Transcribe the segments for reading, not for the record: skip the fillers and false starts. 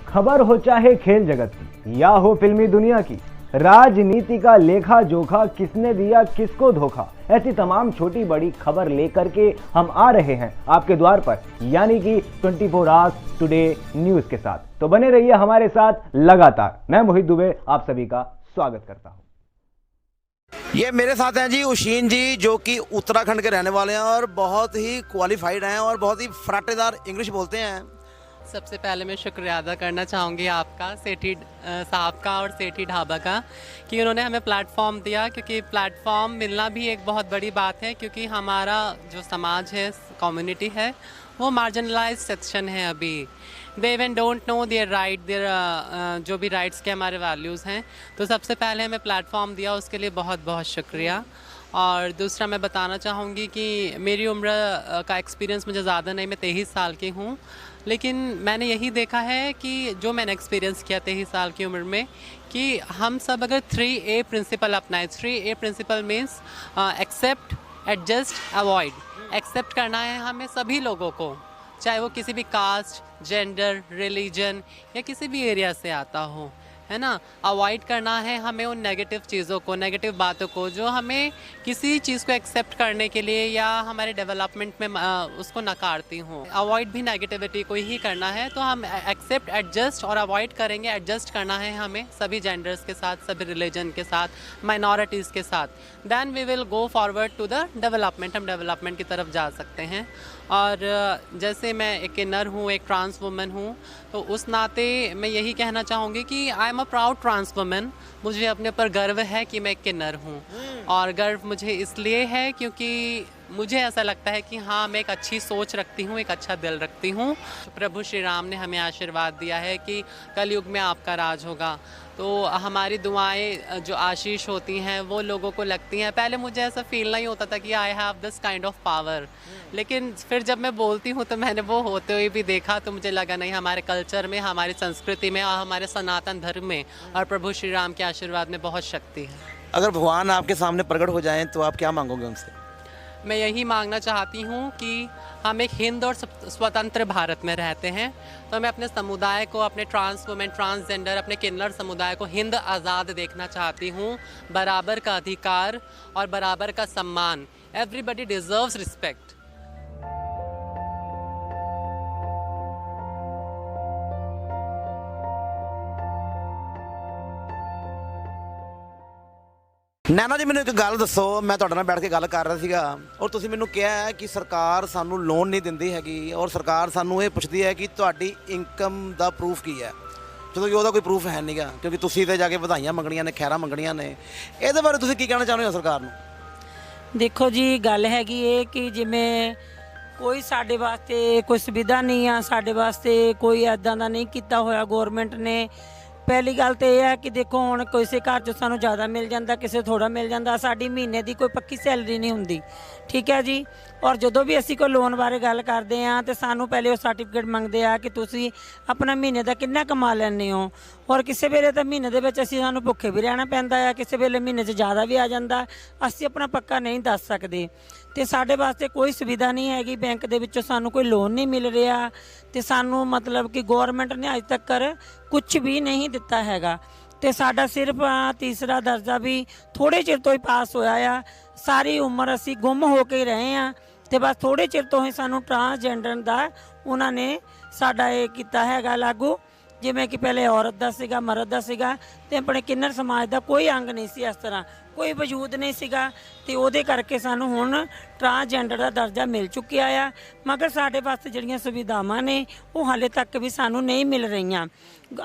खबर हो चाहे खेल जगत की या हो फिल्मी दुनिया की, राजनीति का लेखा जोखा, किसने दिया किसको धोखा, ऐसी तमाम छोटी बड़ी खबर लेकर के हम आ रहे हैं आपके द्वार पर, यानी कि 24 आवर्स टुडे न्यूज के साथ। तो बने रहिए हमारे साथ लगातार। मैं मोहित दुबे आप सभी का स्वागत करता हूं। ये मेरे साथ हैं जी उशीन जी, जो कि उत्तराखंड के रहने वाले हैं और बहुत ही क्वालिफाइड हैं और बहुत ही फराटेदार इंग्लिश बोलते हैं। सबसे पहले मैं शुक्रिया अदा करना चाहूँगी आपका, सेठी साहब का और सेठी ढाबा का, कि उन्होंने हमें प्लेटफॉर्म दिया, क्योंकि प्लेटफॉर्म मिलना भी एक बहुत बड़ी बात है। क्योंकि हमारा जो समाज है, कम्युनिटी है, वो मार्जिनलाइज सेक्शन है। अभी they even don't know their right, their जो भी राइट्स के हमारे वैल्यूज़ हैं। तो सबसे पहले हमें प्लेटफॉर्म दिया, उसके लिए बहुत बहुत शुक्रिया। और दूसरा मैं बताना चाहूँगी कि मेरी उम्र का एक्सपीरियंस मुझे ज़्यादा नहीं, मैं 23 साल की हूँ, लेकिन मैंने यही देखा है कि जो मैंने एक्सपीरियंस किया 23 साल की उम्र में, कि हम सब अगर 3A प्रिंसिपल अपनाएं। 3A principle means accept, adjust, avoid. Accept करना है हमें सभी लोगों को, चाहे वो किसी भी कास्ट, जेंडर, रिलीजन या किसी भी एरिया से आता हो, है ना। अवॉइड करना है हमें उन नेगेटिव चीज़ों को, नेगेटिव बातों को, जो हमें किसी चीज़ को एक्सेप्ट करने के लिए या हमारे डेवलपमेंट में उसको नकारती हों। अवॉइड भी नेगेटिविटी को ही करना है। तो हम एक्सेप्ट, एडजस्ट और अवॉइड करेंगे। एडजस्ट करना है हमें सभी जेंडर्स के साथ, सभी रिलीजन के साथ, माइनॉरिटीज़ के साथ। Then we will go forward to the development. हम डेवलपमेंट की तरफ जा सकते हैं। और जैसे मैं एक किन्नर हूँ, एक ट्रांस वुमन हूँ, तो उस नाते मैं यही कहना चाहूँगी कि I am a proud trans woman. मुझे अपने पर गर्व है कि मैं एक किन्नर हूँ। और गर्व मुझे इसलिए है क्योंकि मुझे ऐसा लगता है कि हाँ, मैं एक अच्छी सोच रखती हूँ, एक अच्छा दिल रखती हूँ। प्रभु श्री राम ने हमें आशीर्वाद दिया है कि कलयुग में आपका राज होगा। तो हमारी दुआएं जो आशीष होती हैं वो लोगों को लगती हैं। पहले मुझे ऐसा फील नहीं होता था कि I have this kind of power, लेकिन फिर जब मैं बोलती हूँ तो मैंने वो होते हुए भी देखा, तो मुझे लगा नहीं, हमारे कल्चर में, हमारी संस्कृति में और हमारे सनातन धर्म में और प्रभु श्री राम के आशीर्वाद में बहुत शक्ति है। अगर भगवान आपके सामने प्रकट हो जाएं तो आप क्या मांगोगे उनसे? मैं यही मांगना चाहती हूँ कि हम एक हिंद और स्वतंत्र भारत में रहते हैं, तो मैं अपने समुदाय को, अपने ट्रांस वुमेन, ट्रांसजेंडर, अपने किन्नर समुदाय को हिंद आज़ाद देखना चाहती हूँ। बराबर का अधिकार और बराबर का सम्मान। Everybody deserves respect. Naina ji, मैंने एक गल दसो, मैं तुहाडे नाल बैठ के गल कर रहा सीगा और तुसीं मैनूं कहा है कि सरकार सानूं लोन नहीं दिंदी हैगी और सरकार सानूं ये पुछदी है कि तुहाडी इनकम दा प्रूफ की है, ਜਦੋਂ कि ਉਹਦਾ कोई प्रूफ है नहीं गा, क्योंकि तुसीं ते जाके ਵਧਾਈਆਂ ਮੰਗਣੀਆਂ ਨੇ, ਖੈਰਾਂ ਮੰਗਣੀਆਂ ਨੇ। ਇਹਦੇ ਬਾਰੇ ਤੁਸੀਂ ਕੀ ਕਹਿਣਾ ਚਾਹੁੰਦੇ ਹੋ ਸਰਕਾਰ ਨੂੰ? ਦੇਖੋ ਜੀ, ਗੱਲ ਹੈਗੀ ਇਹ ਕਿ ਜਿਵੇਂ ਕੋਈ ਸਾਡੇ ਵਾਸਤੇ ਕੋਈ ਸੁਵਿਧਾ ਨਹੀਂ ਆ, ਸਾਡੇ ਵਾਸਤੇ ਕੋਈ ਐਦਾਂ ਦਾ ਨਹੀਂ ਕੀਤਾ ਹੋਇਆ ਗੌਰਮੈਂਟ ਨੇ। ਪਹਿਲੀ ਗੱਲ ਤਾਂ ਇਹ ਹੈ ਕਿ ਦੇਖੋ, ਹੁਣ ਕਿਸੇ ਘਰ 'ਚ ਸਾਨੂੰ ਜ਼ਿਆਦਾ ਮਿਲ ਜਾਂਦਾ, ਕਿਸੇ ਥੋੜ੍ਹਾ ਮਿਲ ਜਾਂਦਾ। ਸਾਡੀ ਮਹੀਨੇ ਦੀ ਕੋਈ ਪੱਕੀ ਸੈਲਰੀ ਨਹੀਂ ਹੁੰਦੀ, ਠੀਕ ਹੈ ਜੀ। ਔਰ ਜਦੋਂ ਵੀ ਅਸੀਂ ਕੋਈ ਲੋਨ ਬਾਰੇ ਗੱਲ ਕਰਦੇ ਹਾਂ ਤਾਂ ਸਾਨੂੰ ਪਹਿਲੇ ਉਹ ਸਰਟੀਫਿਕੇਟ ਮੰਗਦੇ ਆ ਕਿ ਤੁਸੀਂ ਆਪਣਾ ਮਹੀਨੇ ਦਾ ਕਿੰਨਾ ਕਮਾ ਲੈਂਦੇ ਹੋ। ਔਰ ਕਿਸੇ ਵੇਲੇ ਤਾਂ ਮਹੀਨੇ ਦੇ ਵਿੱਚ ਸਾਨੂੰ ਭੁੱਖੇ ਵੀ ਰਹਿਣਾ ਪੈਂਦਾ ਆ, ਕਿਸੇ ਵੇਲੇ ਮਹੀਨੇ 'ਚ ਜ਼ਿਆਦਾ ਵੀ ਆ ਜਾਂਦਾ, ਅਸੀਂ ਆਪਣਾ ਪੱਕਾ ਨਹੀਂ ਦੱਸ ਸਕਦੇ। ਅਤੇ ਸਾਡੇ ਵਾਸਤੇ ਕੋਈ ਸੁਵਿਧਾ ਨਹੀਂ ਹੈਗੀ, ਬੈਂਕ ਦੇ ਵਿੱਚੋਂ ਸਾਨੂੰ ਕੋਈ ਲੋਨ ਨਹੀਂ ਮਿਲ ਰਿਹਾ, ਅਤੇ ਸਾਨੂੰ ਮਤਲਬ ਕਿ ਗੌਰਮੈਂਟ ਨੇ ਅੱਜ ਤੱਕ ਕੁਛ ਵੀ ਨਹੀਂ ਦਿੱਤਾ ਹੈਗਾ। ਅਤੇ ਸਾਡਾ ਸਿਰਫ ਤੀਸਰਾ ਦਰਜਾ ਵੀ ਥੋੜ੍ਹੇ ਚਿਰ ਤੋਂ ਹੀ ਪਾਸ ਹੋਇਆ ਆ। ਸਾਰੀ ਉਮਰ ਅਸੀਂ ਗੁੰਮ ਹੋ ਕੇ ਹੀ ਰਹੇ ਹਾਂ, ਅਤੇ ਬਸ ਥੋੜ੍ਹੇ ਚਿਰ ਤੋਂ ਹੀ ਸਾਨੂੰ ਟਰਾਂਸਜੈਂਡਰ ਦਾ ਉਹਨਾਂ ਨੇ ਸਾਡਾ ਇਹ ਕੀਤਾ ਹੈਗਾ ਲਾਗੂ। ਜਿਵੇਂ ਕਿ ਪਹਿਲੇ ਔਰਤ ਦਾ ਸੀਗਾ, ਮਰਦ ਦਾ ਸੀਗਾ, ਅਤੇ ਆਪਣੇ ਕਿੰਨਰ ਸਮਾਜ ਦਾ ਕੋਈ ਅੰਗ ਨਹੀਂ ਸੀ, ਇਸ ਤਰ੍ਹਾਂ ਕੋਈ ਵਜੂਦ ਨਹੀਂ ਸੀਗਾ। ਅਤੇ ਉਹਦੇ ਕਰਕੇ ਸਾਨੂੰ ਹੁਣ ਟਰਾਂਸਜੈਂਡਰ ਦਾ ਦਰਜਾ ਮਿਲ ਚੁੱਕਿਆ ਆ। ਮਗਰ ਸਾਡੇ ਵਾਸਤੇ ਜਿਹੜੀਆਂ ਸੁਵਿਧਾਵਾਂ ਨੇ ਉਹ ਹਾਲੇ ਤੱਕ ਵੀ ਸਾਨੂੰ ਨਹੀਂ ਮਿਲ ਰਹੀਆਂ।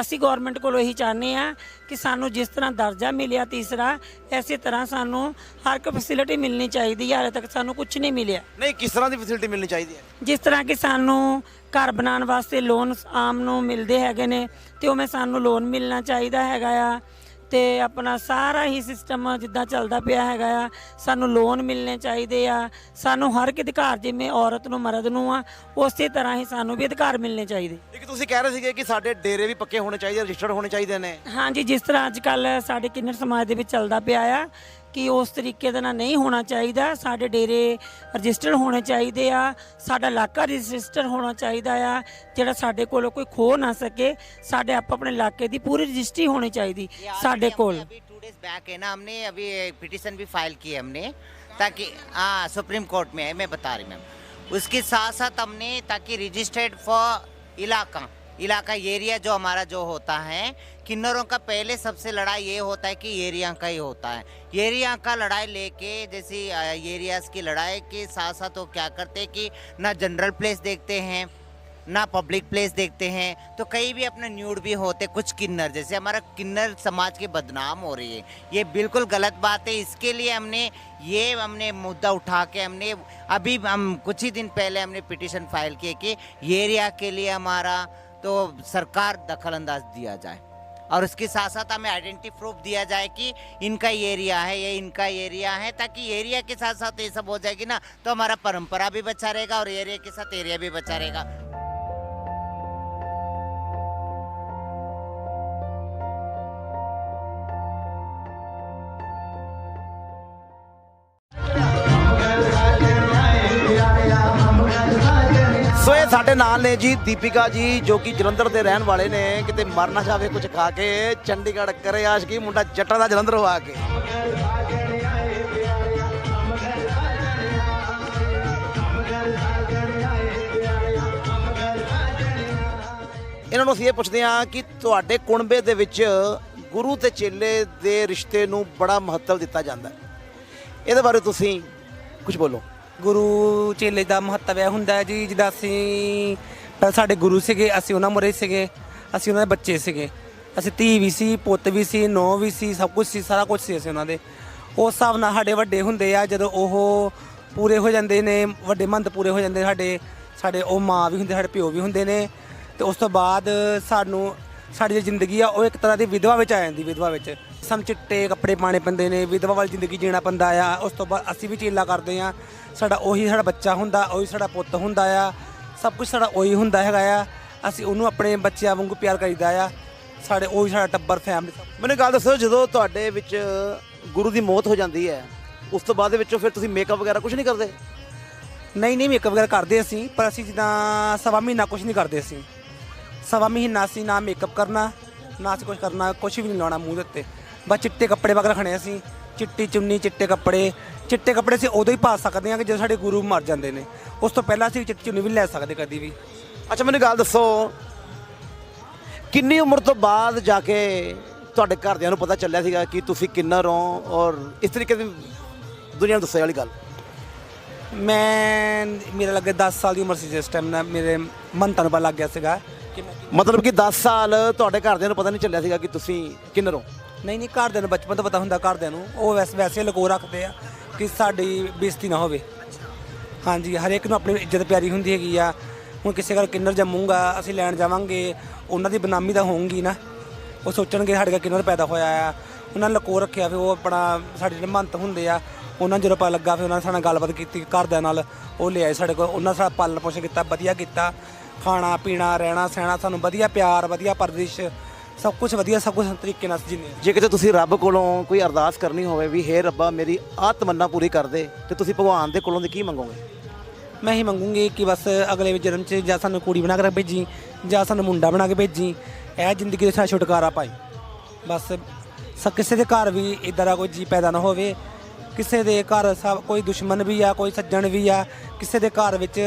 ਅਸੀਂ ਗੌਰਮੈਂਟ ਕੋਲੋਂ ਇਹੀ ਚਾਹੁੰਦੇ ਹਾਂ ਕਿ ਸਾਨੂੰ ਜਿਸ ਤਰ੍ਹਾਂ ਦਰਜਾ ਮਿਲਿਆ ਤੀਸਰਾ, ਇਸੇ ਤਰ੍ਹਾਂ ਸਾਨੂੰ ਹਰ ਇੱਕ ਫੈਸਿਲਿਟੀ ਮਿਲਣੀ ਚਾਹੀਦੀ ਹੈ। ਹਾਲੇ ਤੱਕ ਸਾਨੂੰ ਕੁਛ ਨਹੀਂ ਮਿਲਿਆ। ਨਹੀਂ, ਕਿਸ ਤਰ੍ਹਾਂ ਦੀ ਫੈਸਿਲਿਟੀ ਮਿਲਣੀ ਚਾਹੀਦੀ ਹੈ? ਜਿਸ ਤਰ੍ਹਾਂ ਕਿ ਸਾਨੂੰ ਘਰ ਬਣਾਉਣ ਵਾਸਤੇ ਲੋਨ ਆਮ ਨੂੰ ਮਿਲਦੇ ਹੈਗੇ ਨੇ, ਅਤੇ ਉਵੇਂ ਸਾਨੂੰ ਲੋਨ ਮਿਲਣਾ ਚਾਹੀਦਾ ਹੈਗਾ ਆ। ਅਤੇ ਆਪਣਾ ਸਾਰਾ ਹੀ ਸਿਸਟਮ ਜਿੱਦਾਂ ਚੱਲਦਾ ਪਿਆ ਹੈਗਾ ਆ, ਸਾਨੂੰ ਲੋਨ ਮਿਲਣੇ ਚਾਹੀਦੇ ਆ। ਸਾਨੂੰ ਹਰ ਇੱਕ ਅਧਿਕਾਰ, ਜਿਵੇਂ ਔਰਤ ਨੂੰ ਮਰਦ ਨੂੰ ਆ, ਉਸੇ ਤਰ੍ਹਾਂ ਹੀ ਸਾਨੂੰ ਵੀ ਅਧਿਕਾਰ ਮਿਲਣੇ ਚਾਹੀਦੇ। ਇੱਕ ਤੁਸੀਂ ਕਹਿ ਰਹੇ ਸੀਗੇ ਕਿ ਸਾਡੇ ਡੇਰੇ ਵੀ ਪੱਕੇ ਹੋਣੇ ਚਾਹੀਦੇ, ਰਜਿਸਟਰਡ ਹੋਣੇ ਚਾਹੀਦੇ ਨੇ। ਹਾਂਜੀ, ਜਿਸ ਤਰ੍ਹਾਂ ਅੱਜ ਕੱਲ੍ਹ ਸਾਡੇ ਕਿੰਨਰ ਸਮਾਜ ਦੇ ਵਿੱਚ ਚੱਲਦਾ ਪਿਆ ਆ ਕਿ ਉਸ ਤਰੀਕੇ ਦੇ ਨਾਲ ਨਹੀਂ ਹੋਣਾ ਚਾਹੀਦਾ। ਸਾਡੇ ਡੇਰੇ ਰਜਿਸਟਰ ਹੋਣੇ ਚਾਹੀਦੇ ਆ, ਸਾਡਾ ਇਲਾਕਾ ਰਜਿਸਟਰ ਹੋਣਾ ਚਾਹੀਦਾ ਆ, ਜਿਹੜਾ ਸਾਡੇ ਕੋਲੋਂ ਕੋਈ ਖੋ ਨਾ ਸਕੇ। ਸਾਡੇ ਆਪਣੇ ਇਲਾਕੇ ਦੀ ਪੂਰੀ ਰਜਿਸਟਰੀ ਹੋਣੀ ਚਾਹੀਦੀ ਸਾਡੇ ਕੋਲ। अभी 2 डेज बैक है ना, हमने अभी पिटीशन भी फाइल की है हमने, ताकि हाँ सुप्रीम कोर्ट में है, मैं बता रही मैम। उसके साथ साथ हमने ताकि रजिस्टर्ड फॉर इलाका एरिया जो हमारा जो होता है किन्नरों का, पहले सबसे लड़ाई ये होता है कि एरिया का ही होता है। एरिया का लड़ाई लेके जैसे एरियाज की लड़ाई के साथ साथ वो क्या करते हैं कि ना जनरल प्लेस देखते हैं ना पब्लिक प्लेस देखते हैं, तो कहीं भी अपने न्यूड भी होते कुछ किन्नर, जैसे हमारा किन्नर समाज की बदनाम हो रही है। ये बिल्कुल गलत बात है। इसके लिए हमने मुद्दा उठा के अभी हम कुछ ही दिन पहले हमने पिटीशन फाइल किए कि एरिया के लिए हमारा तो सरकार दखल अंदाज दिया जाए, और उसके साथ साथ हमें आइडेंटिटी प्रूफ दिया जाए कि इनका एरिया है, ये इनका एरिया है, ताकि एरिया के साथ साथ ये सब हो जाएगी ना, तो हमारा परंपरा भी बचा रहेगा और एरिया के साथ एरिया भी बचा रहेगा। ਸੋ ਇਹ ਸਾਡੇ ਨਾਲ ਨੇ ਜੀ ਦੀਪਿਕਾ ਜੀ, ਜੋ ਕਿ ਜਲੰਧਰ ਦੇ ਰਹਿਣ ਵਾਲੇ ਨੇ। ਕਿਤੇ ਮਰ ਨਾ ਜਾਵੇ ਕੁਝ ਖਾ ਕੇ, ਚੰਡੀਗੜ੍ਹ ਕਰੇ ਆਸ਼ਕੀ, ਮੁੰਡਾ ਜੱਟਾਂ ਦਾ ਜਲੰਧਰੋਂ ਆ ਕੇ। ਇਹਨਾਂ ਨੂੰ ਅਸੀਂ ਇਹ ਪੁੱਛਦੇ ਹਾਂ ਕਿ ਤੁਹਾਡੇ ਕੁਣਬੇ ਦੇ ਵਿੱਚ ਗੁਰੂ ਤੇ ਚੇਲੇ ਦੇ ਰਿਸ਼ਤੇ ਨੂੰ ਬੜਾ ਮਹੱਤਵ ਦਿੱਤਾ ਜਾਂਦਾ ਹੈ, ਇਹਦੇ ਬਾਰੇ ਤੁਸੀਂ ਕੁਝ ਬੋਲੋ। ਗੁਰੂ ਚੇਲੇ ਦਾ ਮਹੱਤਵ ਇਹ ਹੁੰਦਾ ਹੈ ਜੀ, ਜਿੱਦਾਂ ਅਸੀਂ ਪਹਿਲਾਂ ਸਾਡੇ ਗੁਰੂ ਸੀਗੇ, ਅਸੀਂ ਉਹਨਾਂ ਮੁਰੇ ਸੀਗੇ, ਅਸੀਂ ਉਹਨਾਂ ਦੇ ਬੱਚੇ ਸੀਗੇ, ਅਸੀਂ ਧੀ ਵੀ ਸੀ, ਪੁੱਤ ਵੀ ਸੀ, ਨੂੰਹ ਵੀ ਸੀ, ਸਭ ਕੁਝ ਸੀ, ਸਾਰਾ ਕੁਝ ਸੀ ਅਸੀਂ ਉਹਨਾਂ ਦੇ। ਉਸ ਹਿਸਾਬ ਨਾਲ ਸਾਡੇ ਵੱਡੇ ਹੁੰਦੇ ਆ, ਜਦੋਂ ਉਹ ਪੂਰੇ ਹੋ ਜਾਂਦੇ ਨੇ, ਵੱਡੇ ਮਹੰਤ ਪੂਰੇ ਹੋ ਜਾਂਦੇ ਸਾਡੇ ਉਹ ਮਾਂ ਵੀ ਹੁੰਦੇ, ਸਾਡੇ ਪਿਓ ਵੀ ਹੁੰਦੇ ਨੇ, ਤੇ ਉਸ ਤੋਂ ਬਾਅਦ ਸਾਡੀ ਜਿਹੜੀ ਜ਼ਿੰਦਗੀ ਆ ਉਹ ਇੱਕ ਤਰ੍ਹਾਂ ਦੀ ਵਿਧਵਾ ਵਿੱਚ ਆ ਜਾਂਦੀ। ਵਿਧਵਾ ਵਿੱਚ ਸਾਨੂੰ ਚਿੱਟੇ ਕੱਪੜੇ ਪਾਣੇ ਪੈਂਦੇ ਨੇ, ਵਿਧਵਾ ਵਾਲੀ ਜ਼ਿੰਦਗੀ ਜੀਣਾ ਪੈਂਦਾ ਆ। ਉਸ ਤੋਂ ਬਾਅਦ ਅਸੀਂ ਵੀ ਚੇਲਾ ਕਰਦੇ ਆ, ਸਾਡਾ ਬੱਚਾ ਹੁੰਦਾ, ਉਹੀ ਸਾਡਾ ਪੁੱਤ ਹੁੰਦਾ ਆ, ਸਭ ਕੁਝ ਸਾਡਾ ਉਹੀ ਹੁੰਦਾ ਹੈਗਾ ਆ। ਅਸੀਂ ਉਹਨੂੰ ਆਪਣੇ ਬੱਚਿਆਂ ਵਾਂਗੂ ਪਿਆਰ ਕਰੀਦਾ ਆ, ਉਹੀ ਸਾਡਾ ਟੱਬਰ ਫੈਮਿਲੀ। ਮੈਨੂੰ ਗੱਲ ਦੱਸੋ, ਜਦੋਂ ਤੁਹਾਡੇ ਵਿੱਚ ਗੁਰੂ ਦੀ ਮੌਤ ਹੋ ਜਾਂਦੀ ਹੈ, ਉਸ ਤੋਂ ਬਾਅਦ ਦੇ ਵਿੱਚੋਂ ਫਿਰ ਤੁਸੀਂ ਮੇਕਅਪ ਵਗੈਰਾ ਕੁਝ ਨਹੀਂ ਕਰਦੇ? ਨਹੀਂ ਮੇਕਅਪ ਵਗੈਰਾ ਕਰਦੇ ਅਸੀਂ, ਪਰ ਅਸੀਂ ਜਿੱਦਾਂ ਸਵਾ ਮਹੀਨਾ ਕੁਝ ਨਹੀਂ ਕਰਦੇ। ਅਸੀਂ ਸਵਾ ਮਹੀਨਾ ਅਸੀਂ ਨਾ ਮੇਕਅਪ ਕਰਨਾ, ਨਾ ਅਸੀਂ ਕੁਝ ਕਰਨਾ, ਕੁਝ ਵੀ ਨਹੀਂ ਲਾਉਣਾ ਮੂੰਹ ਦੇ ਉੱਤੇ, ਬਸ ਚਿੱਟੇ ਕੱਪੜੇ ਵਗੈਰਾ ਰੱਖਣੇ। ਅਸੀਂ ਚਿੱਟੀ ਚੁੰਨੀ, ਚਿੱਟੇ ਕੱਪੜੇ ਅਸੀਂ ਉਦੋਂ ਹੀ ਪਾ ਸਕਦੇ ਹਾਂ ਕਿ ਜਦੋਂ ਸਾਡੇ ਗੁਰੂ ਮਰ ਜਾਂਦੇ ਨੇ। ਉਸ ਤੋਂ ਪਹਿਲਾਂ ਅਸੀਂ ਚਿੱਟੀ ਚੁੰਨੀ ਵੀ ਨਹੀਂ ਲੈ ਸਕਦੇ ਕਦੀ ਵੀ। ਅੱਛਾ, ਮੈਨੂੰ ਗੱਲ ਦੱਸੋ, ਕਿੰਨੀ ਉਮਰ ਤੋਂ ਬਾਅਦ ਜਾ ਕੇ ਤੁਹਾਡੇ ਘਰਦਿਆਂ ਨੂੰ ਪਤਾ ਚੱਲਿਆ ਸੀਗਾ ਕਿ ਤੁਸੀਂ ਕਿੰਨਰ ਹੋ, ਔਰ ਇਸ ਤਰੀਕੇ ਦੀ ਦੁਨੀਆ ਨੂੰ ਦੱਸਣ ਵਾਲੀ ਗੱਲ? ਮੇਰਾ ਲੱਗੇ 10 ਸਾਲ ਦੀ ਉਮਰ ਸੀ ਜਿਸ ਟਾਈਮ ਨਾਲ ਮੇਰੇ ਮਹੰਤਾਂ ਨੂੰ ਪਤਾ ਲੱਗ ਗਿਆ ਸੀਗਾ ਕਿ ਮਤਲਬ ਕਿ 10 ਸਾਲ ਤੁਹਾਡੇ ਘਰਦਿਆਂ ਨੂੰ ਪਤਾ ਨਹੀਂ ਚੱਲਿਆ ਸੀਗਾ ਕਿ ਤੁਸੀਂ ਕਿੰਨਰ ਹੋ? ਨਹੀਂ ਘਰਦਿਆਂ ਨੂੰ ਬਚਪਨ ਤੋਂ ਪਤਾ ਹੁੰਦਾ। ਘਰਦਿਆਂ ਨੂੰ ਉਹ ਵੈਸੇ ਲਕੋ ਰੱਖਦੇ ਆ ਕਿ ਸਾਡੀ ਬੇਇੱਜ਼ਤੀ ਨਾ ਹੋਵੇ। ਹਾਂਜੀ, ਹਰੇਕ ਨੂੰ ਆਪਣੀ ਇੱਜ਼ਤ ਪਿਆਰੀ ਹੁੰਦੀ ਹੈਗੀ ਆ। ਹੁਣ ਕਿਸੇ ਘਰ ਕਿੰਨਰ ਜੰਮੂਗਾ, ਅਸੀਂ ਲੈਣ ਜਾਵਾਂਗੇ, ਉਹਨਾਂ ਦੀ ਬਦਨਾਮੀ ਤਾਂ ਹੋਊਗੀ ਨਾ। ਉਹ ਸੋਚਣਗੇ ਸਾਡੇ ਘਰ ਕਿੰਨਰ ਪੈਦਾ ਹੋਇਆ ਆ, ਉਹਨਾਂ ਨੇ ਲਕੋ ਰੱਖਿਆ। ਫਿਰ ਉਹ ਆਪਣਾ ਸਾਡੇ ਜਿਹੜੇ ਮਹੰਤ ਹੁੰਦੇ ਆ, ਉਹਨਾਂ ਜਦੋਂ ਪਤਾ ਲੱਗਾ, ਫਿਰ ਉਹਨਾਂ ਨੇ ਸਾਡੇ ਨਾਲ ਗੱਲਬਾਤ ਕੀਤੀ ਘਰਦਿਆਂ ਨਾਲ, ਉਹ ਲਿਆਏ ਸਾਡੇ ਕੋਲ। ਉਹਨਾਂ ਸਾਡਾ ਪਾਲਣ ਪੋਸ਼ਣ ਕੀਤਾ, ਵਧੀਆ ਕੀਤਾ, ਖਾਣਾ ਪੀਣਾ ਰਹਿਣਾ ਸਹਿਣਾ ਸਾਨੂੰ ਵਧੀਆ, ਪਿਆਰ ਵਧੀਆ, ਪਰਵਰਿਸ਼ ਸਭ ਕੁਝ ਵਧੀਆ, ਸਭ ਕੁਝ ਤਰੀਕੇ ਨਾਲ ਜਿੰਨੇ। ਜੇ ਕਿਤੇ ਤੁਸੀਂ ਰੱਬ ਕੋਲੋਂ ਕੋਈ ਅਰਦਾਸ ਕਰਨੀ ਹੋਵੇ ਵੀ ਹੇ ਰੱਬਾ ਮੇਰੀ ਆਹ ਤਮੰਨਾ ਪੂਰੀ ਕਰ ਦੇ, ਤੇ ਤੁਸੀਂ ਭਗਵਾਨ ਦੇ ਕੋਲੋਂ ਦੀ ਕੀ ਮੰਗੋਗੇ? ਮੈਂ ਹੀ ਮੰਗੂੰਗੀ ਕਿ ਬਸ ਅਗਲੇ ਜਨਮ 'ਚ ਜਾਂ ਸਾਨੂੰ ਕੁੜੀ ਬਣਾ ਕੇ ਭੇਜੀ ਜਾਂ ਸਾਨੂੰ ਮੁੰਡਾ ਬਣਾ ਕੇ ਭੇਜੀ, ਇਹ ਜ਼ਿੰਦਗੀ ਦੇ ਸਾਡਾ ਛੁਟਕਾਰਾ ਪਾਈ। ਬਸ ਕਿਸੇ ਦੇ ਘਰ ਵੀ ਇੱਦਾਂ ਦਾ ਕੋਈ ਜੀ ਪੈਦਾ ਨਾ ਹੋਵੇ, ਕਿਸੇ ਦੇ ਘਰ ਕੋਈ ਦੁਸ਼ਮਣ ਵੀ ਆ, ਕੋਈ ਸੱਜਣ ਵੀ ਆ, ਕਿਸੇ ਦੇ ਘਰ ਵਿੱਚ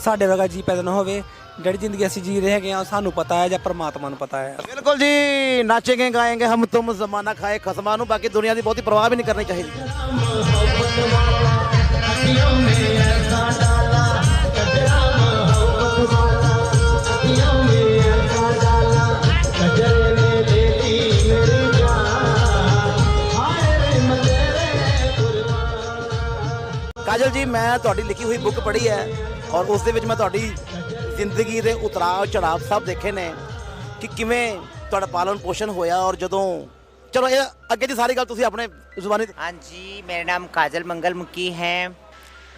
ਸਾਡੇ ਵਰਗਾ ਜੀ ਪੈਦਾ ਨਾ ਹੋਵੇ। ਜਿਹੜੀ ਜ਼ਿੰਦਗੀ ਅਸੀਂ ਜੀ ਰਹੇ ਹੈਗੇ ਆ, ਸਾਨੂੰ ਪਤਾ ਹੈ ਜਾਂ ਪਰਮਾਤਮਾ ਨੂੰ ਪਤਾ ਹੈ। ਬਿਲਕੁਲ ਜੀ, ਨਾਚेंगे गाएंगे हम तुम ਜ਼ਮਾਨਾ ਖਾਏ ਖਸਮਾਂ ਨੂੰ, ਬਾਕੀ ਦੁਨੀਆ ਦੀ ਬਹੁਤੀ ਪਰਵਾਹ ਵੀ ਨਹੀਂ ਕਰਨੀ ਚਾਹੀਦੀ। ਕਾਜਲ ਜੀ, ਮੈਂ ਤੁਹਾਡੀ ਲਿਖੀ ਹੋਈ ਬੁੱਕ ਪੜ੍ਹੀ ਹੈ, ਔਰ ਉਸ ਦੇ ਵਿੱਚ ਮੈਂ ਤੁਹਾਡੀ ਜ਼ਿੰਦਗੀ ਦੇ ਉਤਰਾਅ ਚੜਾਵ ਸਭ ਦੇਖੇ ਨੇ ਕਿ ਕਿਵੇਂ ਤੁਹਾਡਾ ਪਾਲਣ ਪੋਸ਼ਣ ਹੋਇਆ। ਔਰ ਜਦੋਂ ਚਲੋ ਇਹ ਅੱਗੇ ਦੀ ਸਾਰੀ ਗੱਲ ਤੁਸੀਂ ਆਪਣੇ ਜ਼ੁਬਾਨੀ। हाँ जी, मेरा नाम काजल मंगलमुखी है।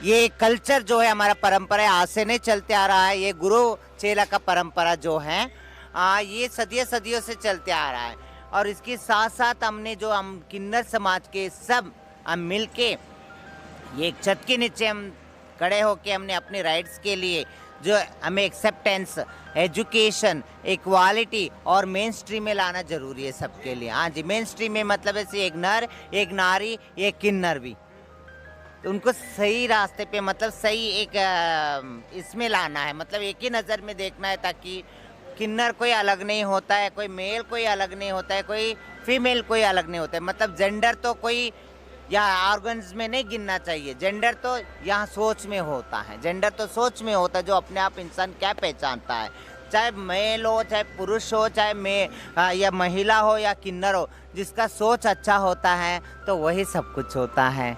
ये कल्चर जो है हमारा परंपरा आज से नहीं चलते आ रहा है, ये गुरु चेला का परंपरा जो है ये सदियों से चलते आ रहा है। और इसके साथ साथ हम किन्नर समाज के सब हम मिल के ये एक छत के नीचे हम खड़े होके हमने अपने राइट्स के लिए जो हमें एक्सेप्टेंस, एजुकेशन, इक्वालिटी और मेन स्ट्रीम में लाना जरूरी है सबके लिए। हाँ जी, मेन स्ट्रीम में मतलब ऐसे एक नर, एक नारी, एक किन्नर भी, तो उनको सही रास्ते पे मतलब सही एक इसमें लाना है, मतलब एक ही नज़र में देखना है, ताकि किन्नर कोई अलग नहीं होता है, कोई मेल कोई अलग नहीं होता है, कोई फीमेल कोई अलग नहीं होता है। मतलब जेंडर तो कोई यहाँ ऑर्गन्स में नहीं गिनना चाहिए, जेंडर तो यहाँ सोच में होता है, जेंडर तो सोच में होता है, जो अपने आप इंसान क्या पहचानता है, चाहे मेल हो, चाहे पुरुष हो, चाहे या महिला हो या किन्नर हो, जिसका सोच अच्छा होता है तो वही सब कुछ होता है।